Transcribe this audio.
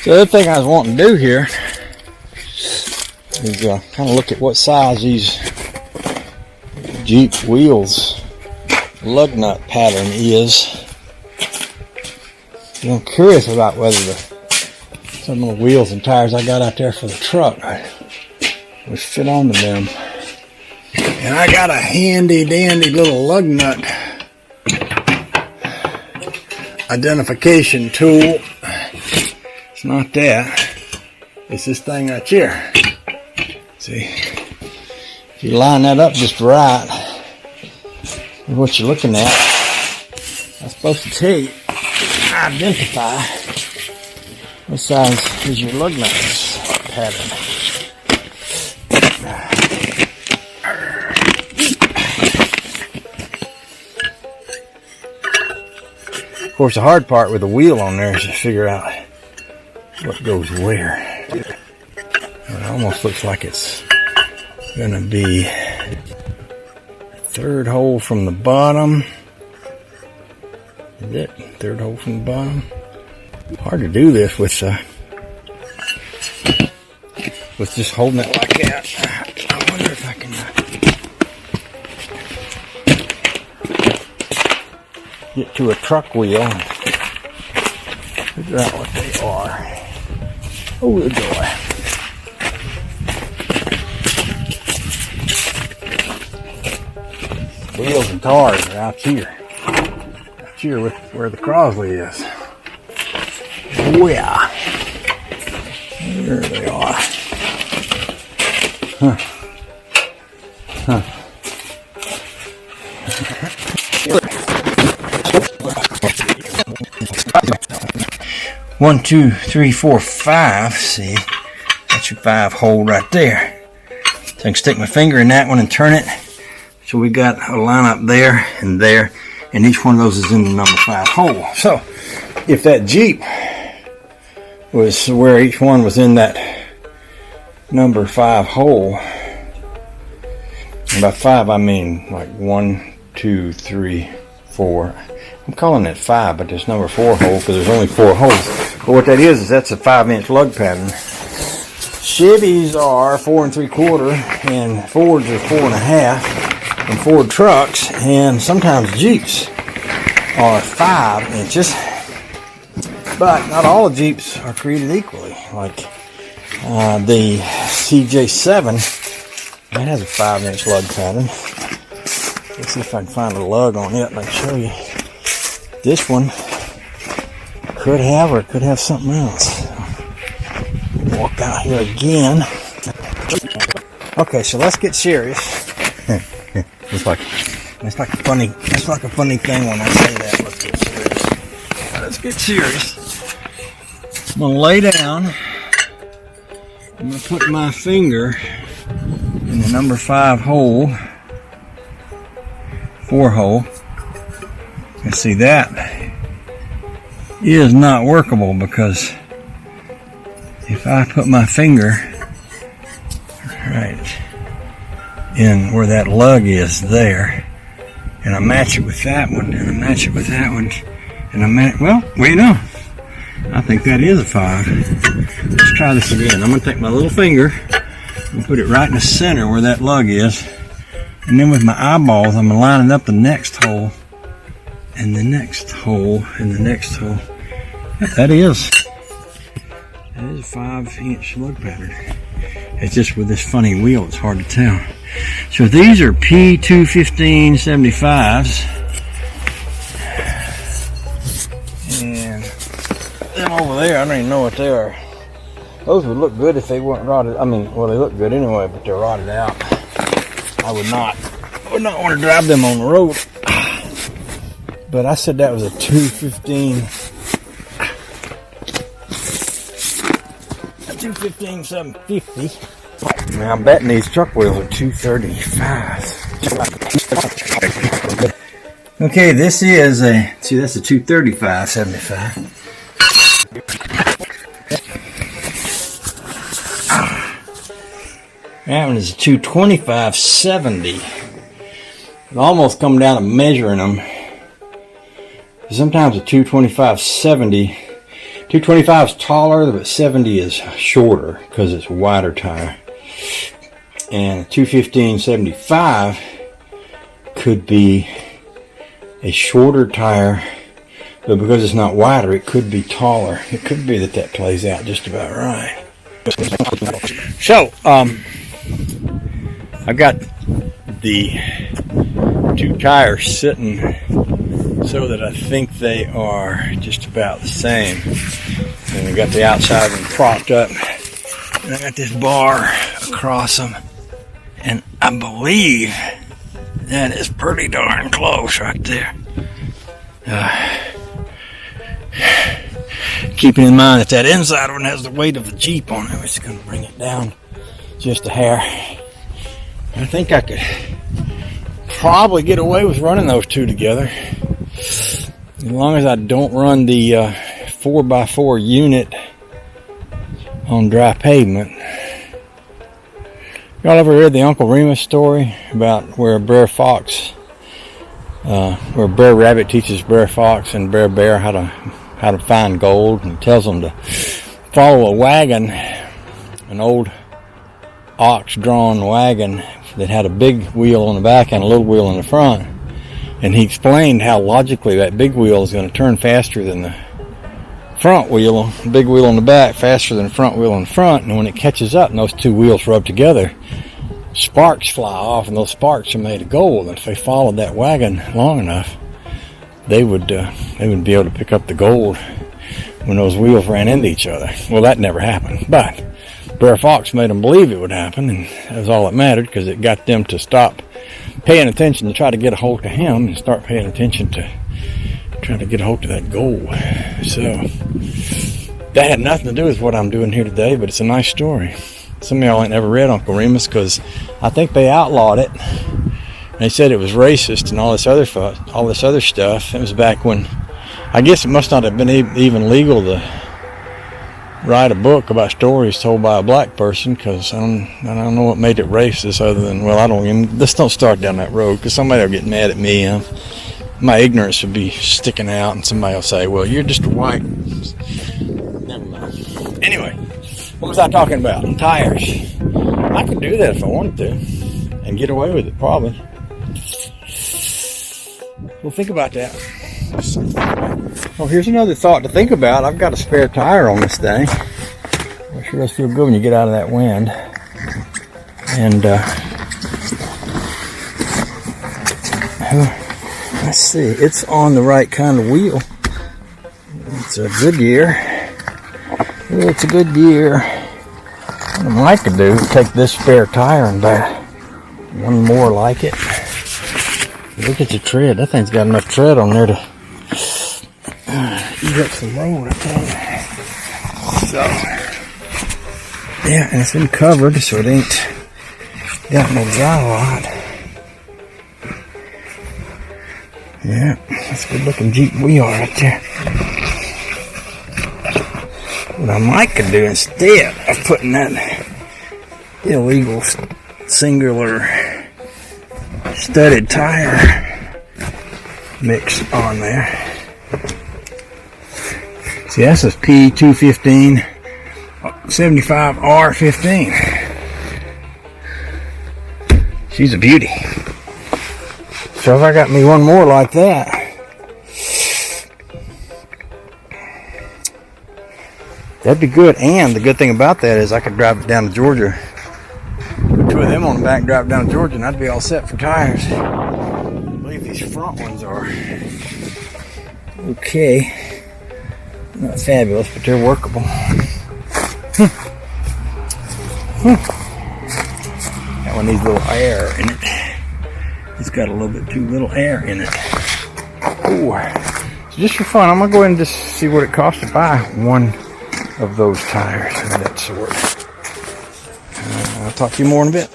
So the other thing I was wanting to do here is kind of look at what size these Jeep wheels lug nut pattern is. I'm curious about whether some of the wheels and tires I got out there for the truck would fit onto them. And I got a handy dandy little lug nut identification tool. It's not that. It's this thing right here. See? If you line that up just right with what you're looking at, that's supposed to tell you, identify what size is your lug nut pattern. Of course, the hard part with the wheel on there is to figure out what goes where. It almost looks like it's going to be third hole from the bottom. Is it third hole from the bottom? Hard to do this with just holding it like that. I wonder if I can get to a truck wheel and figure out what they are. Oh, the door. Wheels and tires are out here. Out here with where the Crosley is. Oh yeah. There they are. Huh. Huh. 1, 2, 3, 4, 5. See, that's your 5 hole right there. So I can stick my finger in that one and turn it. So we got a line up there, and each one of those is in the number 5 hole. So if that Jeep was where each one was in that number 5 hole, and by 5 I mean like 1, 2, 3, 4. I'm calling it 5, but it's number 4 hole because there's only 4 holes. But what that is that's a 5-inch lug pattern. Chevys are 4 3/4, and Fords are 4 1/2, and Ford trucks, and sometimes Jeeps are 5 inches. But not all the Jeeps are created equally. Like the CJ7, that has a 5-inch lug pattern. Let's see if I can find a lug on it and I can show you. This one could have, or it could have something else. Walk out here again. Okay, so let's get serious. It's like a funny thing when I say that. Let's get serious. Let's get serious. I'm gonna lay down. I'm gonna put my finger in the number 5 hole, 4 hole. And see, that is not workable because if I put my finger right in where that lug is there, and I match it with that one, and I match it with that one, and I match, well, you know, I think that is a 5. Let's try this again. I'm going to take my little finger and put it right in the center where that lug is, and then with my eyeballs, I'm lining up the next hole, and the next hole, and the next hole. That is a 5-inch lug pattern. It's just with this funny wheel, it's hard to tell. So these are P215 75s. And them over there, I don't even know what they are. Those would look good if they weren't rotted. I mean, well, they look good anyway, but they're rotted out. I would not want to drive them on the road. But I said that was a 215 750. Now I'm betting these truck wheels are 235. Okay, this is see, that's a 235 75. That one is a 225 70. It almost come down to measuring them. Sometimes a 225 70 225 is taller, but 70 is shorter because it's a wider tire. And 215/75 could be a shorter tire, but because it's not wider, it could be taller. It could be that plays out just about right. So, I've got the two tires sitting so that I think they are just about the same. And I got the outside of them propped up, and I got this bar across them, and I believe that is pretty darn close right there. Keeping in mind that inside one has the weight of the Jeep on it, which is going to bring it down just a hair. I think I could probably get away with running those two together, as long as I don't run the 4x4 unit on dry pavement. Y'all ever heard the Uncle Remus story about where Brer Rabbit teaches Brer Fox and Brer Bear how to find gold, and tells them to follow a wagon, an old ox-drawn wagon that had a big wheel on the back and a little wheel in the front. And he explained how logically that big wheel is going to turn faster than the front wheel, big wheel on the back faster than the front wheel in the front. And when it catches up and those two wheels rub together, sparks fly off, and those sparks are made of gold. And if they followed that wagon long enough, they would be able to pick up the gold when those wheels ran into each other. Well, that never happened, but Brer Fox made them believe it would happen, and that was all that mattered, because it got them to stop paying attention to try to get a hold of him and start paying attention to trying to get a hold of that gold. So that had nothing to do with what I'm doing here today, but it's a nice story. Some of y'all ain't never read Uncle Remus, because I think they outlawed it. They said it was racist and all this other stuff. It was back when, I guess it must not have been even legal to write a book about stories told by a black person, because I don't know what made it racist, other than, well, let's don't start down that road, because somebody will get mad at me. My ignorance would be sticking out, and somebody will say, well, you're just a white. Never mind. Anyway, what was I talking about? Tires. I could do that if I wanted to and get away with it, probably. Well, think about that. Well, here's another thought to think about. I've got a spare tire on this thing. It sure does feel good when you get out of that wind. And let's see, it's on the right kind of wheel. It's a Goodyear. It's a Goodyear. What I might could do is take this spare tire and buy one more like it. Look at the tread. That thing's got enough tread on there to eat up some road, I tell you. So, yeah, and it's been covered, so it ain't got no drywall. Yeah, that's a good looking Jeep wheel right there. What I might could do instead of putting that illegal singular studded tire mix on there. See, that's a P215/75R15. She's a beauty. So if I got me one more like that, that'd be good. And the good thing about that is I could drive it down to Georgia. Put two of them on the back, drive down to Georgia, and I'd be all set for tires. I believe these front ones are okay. Not fabulous, but they're workable. That one needs a little air in it. It's got a little bit too little air in it. Ooh. So just for fun, I'm going to go ahead and just see what it costs to buy one of those tires of that sort. I'll talk to you more in a bit.